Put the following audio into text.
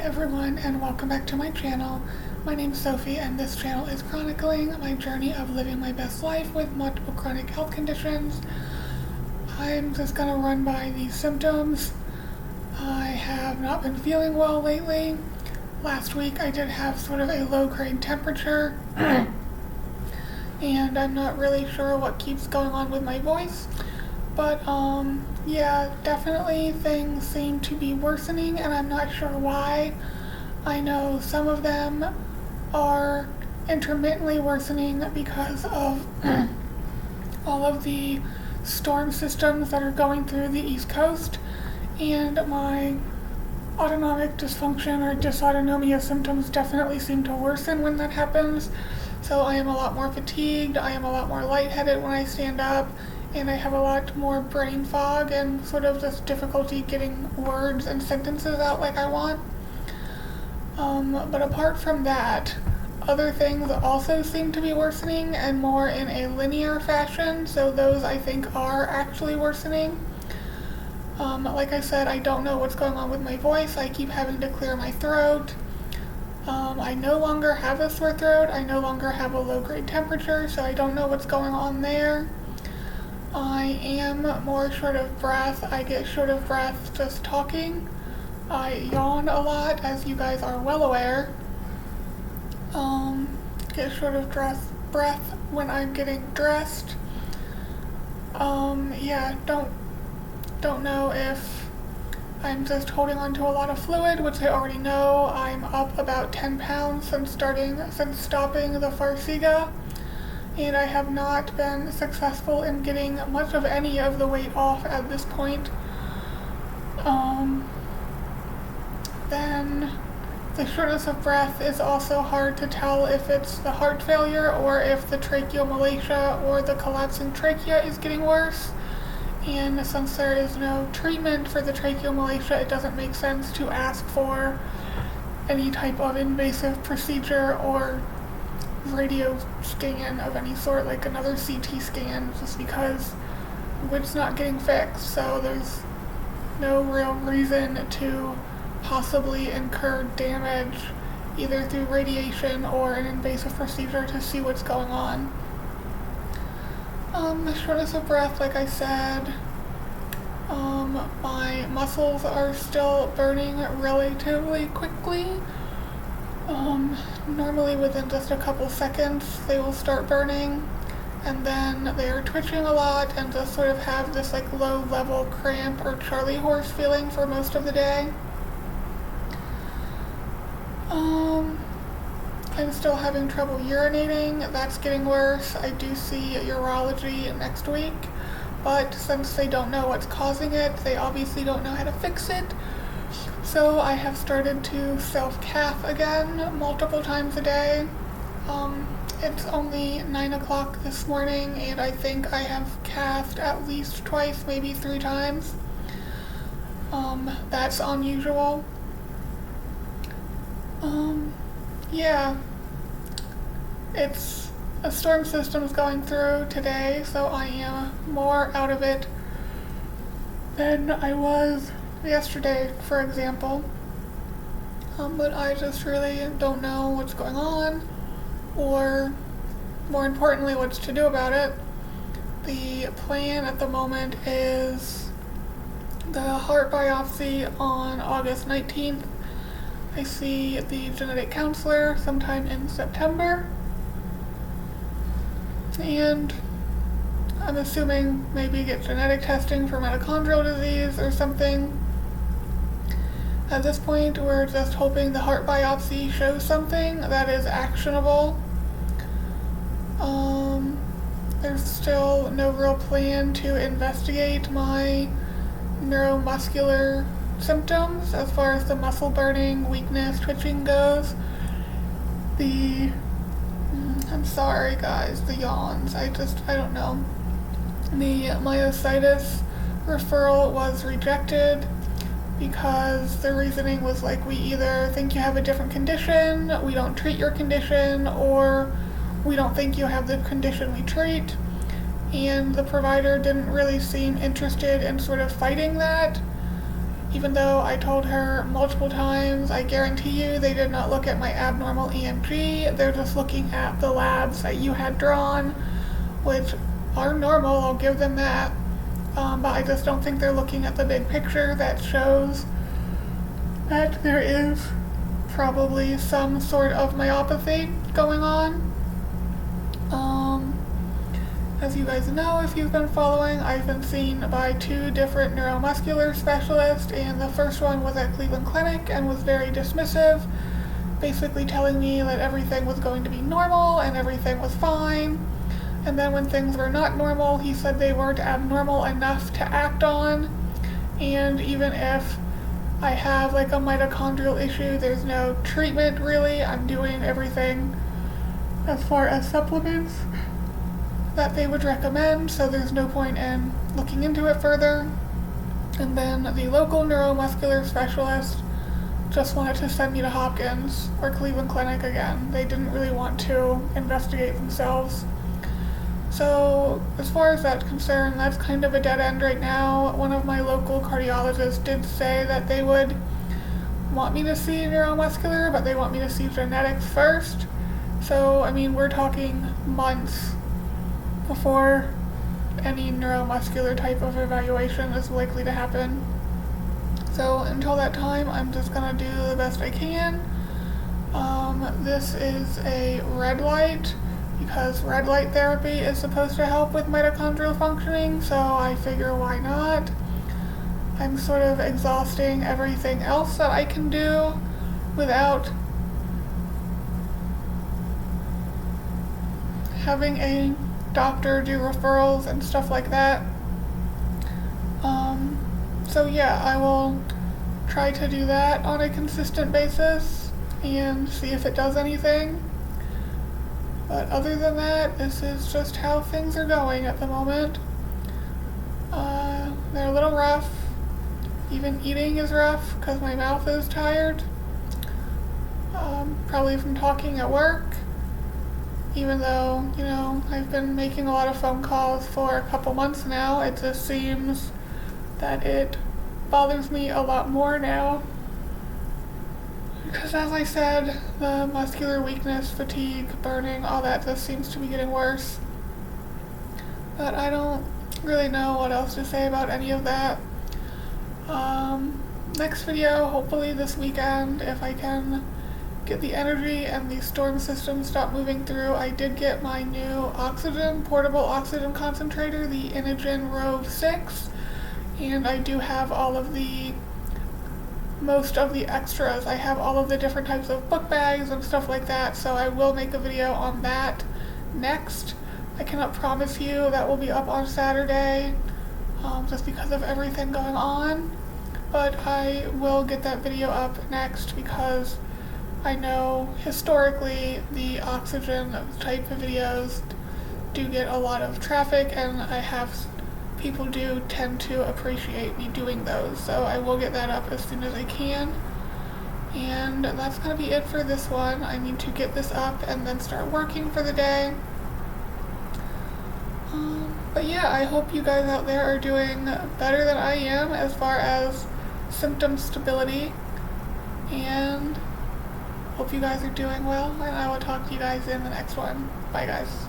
everyone, and welcome back to my channel. My name's Sophie, and this channel is chronicling my journey of living my best life with multiple chronic health conditions. I'm just gonna run by these symptoms. I have not been feeling well lately. Last week I did have sort of a low-grade temperature, and I'm not really sure what keeps going on with my voice. But, yeah, definitely things seem to be worsening, and I'm not sure why. I know some of them are intermittently worsening because of all of the storm systems that are going through the East Coast, and my autonomic dysfunction or dysautonomia symptoms definitely seem to worsen when that happens. So I am a lot more fatigued, I am a lot more lightheaded when I stand up, and I have a lot more brain fog and sort of just difficulty getting words and sentences out like I want. But apart from that, other things also seem to be worsening, and more in a linear fashion, so those I think are actually worsening. Like I said, I don't know what's going on with my voice. I keep having to clear my throat. I no longer have a sore throat. I no longer have a low-grade temperature, so I don't know what's going on there. I am more short of breath. I get short of breath just talking. I yawn a lot, as you guys are well aware. Get short of breath when I'm getting dressed. Yeah, don't know if I'm just holding on to a lot of fluid, which I already know. I'm up about 10 pounds since stopping the Farxiga, and I have not been successful in getting much of any of the weight off at this point. Then the shortness of breath is also hard to tell if it's the heart failure or if the tracheomalacia or the collapsing trachea is getting worse. And since there is no treatment for the tracheomalacia, it doesn't make sense to ask for any type of invasive procedure or radio scan of any sort, like another CT scan, just because it's not getting fixed. So there's no real reason to possibly incur damage either through radiation or an invasive procedure to see what's going on. The shortness of breath, like I said, my muscles are still burning relatively quickly. Normally within just a couple seconds they will start burning, and then they are twitching a lot and just sort of have this like low level cramp or Charlie horse feeling for most of the day. I'm still having trouble urinating. That's getting worse. I do see urology next week, but since they don't know what's causing it, they obviously don't know how to fix it. So I have started to self-cath again multiple times a day. It's only 9 o'clock this morning, and I think I have cathed at least twice, maybe 3 times. That's unusual. Yeah, it's a storm system's going through today, so I am more out of it than I was yesterday, for example. But I just really don't know what's going on, or more importantly, what's to do about it. The plan at the moment is the heart biopsy on August 19th. I see the genetic counselor sometime in September, and I'm assuming maybe get genetic testing for mitochondrial disease or something. At this point, we're just hoping the heart biopsy shows something that is actionable. There's still no real plan to investigate my neuromuscular symptoms as far as the muscle burning, weakness, twitching goes. I'm sorry guys, the yawns, I don't know. The myositis referral was rejected because the reasoning was like, we either think you have a different condition, we don't treat your condition, or we don't think you have the condition we treat. And the provider didn't really seem interested in sort of fighting that. even though I told her multiple times, I guarantee you they did not look at my abnormal EMG. They're just looking at the labs that you had drawn, which are normal, I'll give them that. But I just don't think they're looking at the big picture that shows that there is probably some sort of myopathy going on. As you guys know, if you've been following, I've been seen by 2 different neuromuscular specialists, and the first one was at Cleveland Clinic and was very dismissive, basically telling me that everything was going to be normal and everything was fine. And then when things were not normal, he said they weren't abnormal enough to act on, and even if I have like a mitochondrial issue, there's no treatment really. I'm doing everything as far as supplements that they would recommend, so there's no point in looking into it further. And then the local neuromuscular specialist just wanted to send me to Hopkins or Cleveland Clinic again. They didn't really want to investigate themselves. So as far as that's concerned, that's kind of a dead end right now. One of my local cardiologists did say that they would want me to see neuromuscular, but they want me to see genetics first. So, I mean, we're talking months before any neuromuscular type of evaluation is likely to happen. So until that time, I'm just gonna do the best I can. This is a red light because red light therapy is supposed to help with mitochondrial functioning, so I figure why not. I'm sort of exhausting everything else that I can do without having a doctor do referrals and stuff like that. So yeah, I will try to do that on a consistent basis and see if it does anything. But other than that, this is just how things are going at the moment. They're a little rough. Even eating is rough because my mouth is tired. Probably from talking at work. Even though, you know, I've been making a lot of phone calls for a couple months now, it just seems that it bothers me a lot more now. Because as I said, the muscular weakness, fatigue, burning, all that just seems to be getting worse. But I don't really know what else to say about any of that. Next video, hopefully this weekend, if I can get the energy and the storm system stop moving through. I did get my new portable oxygen concentrator, the Inogen Rove 6, and I do have most of the extras. I have all of the different types of book bags and stuff like that, so I will make a video on that next. I cannot promise you that will be up on Saturday, just because of everything going on, but I will get that video up next because I know historically the oxygen type of videos do get a lot of traffic, and people do tend to appreciate me doing those, so I will get that up as soon as I can. And that's going to be it for this one. I need to get this up and then start working for the day. But yeah, I hope you guys out there are doing better than I am as far as symptom stability, and hope you guys are doing well, and I will talk to you guys in the next one. Bye guys.